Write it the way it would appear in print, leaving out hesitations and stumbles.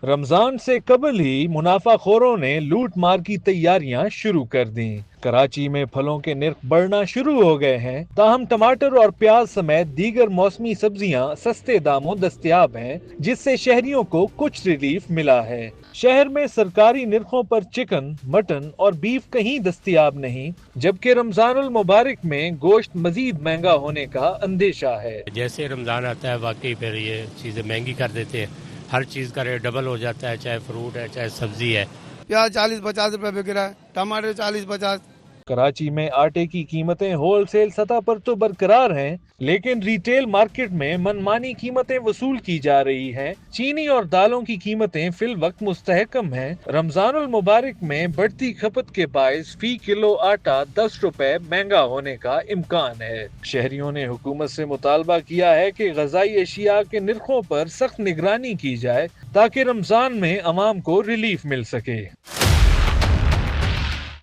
रमजान से कबल ही मुनाफाखोरों ने लूट मार की तैयारियां शुरू कर दी। कराची में फलों के निर्ख बढ़ना शुरू हो गए हैं, ताहम टमाटर और प्याज समेत दीगर मौसमी सब्जियां सस्ते दामों दस्तयाब हैं, जिससे शहरियों को कुछ रिलीफ मिला है। शहर में सरकारी निर्खों पर चिकन, मटन और बीफ कहीं दस्तयाब नहीं, जबकि रमजानुल मुबारक में गोश्त मजीद महंगा होने का अंदेशा है। जैसे रमज़ान आता है वाकई फिर ये चीज़ें महंगी कर देते हैं, हर चीज़ का रेट डबल हो जाता है, चाहे फ्रूट है चाहे सब्जी है। प्याज 40-50 रुपए बिक रहा है, टमाटर 40-50। कराची में आटे की कीमतें होलसेल सतह पर तो बरकरार हैं, लेकिन रिटेल मार्केट में मनमानी कीमतें वसूल की जा रही हैं। चीनी और दालों की कीमतें फिल वक्त मुस्तहकम हैं। रमजानुल मुबारक में बढ़ती खपत के बायस फी किलो आटा 10 रुपए महंगा होने का इम्कान है। शहरियों ने हुकूमत से मुतालबा किया है कि ग़िज़ाई अशिया के निर्खों पर सख्त निगरानी की जाए, ताकि रमजान में अवाम को रिलीफ मिल सके।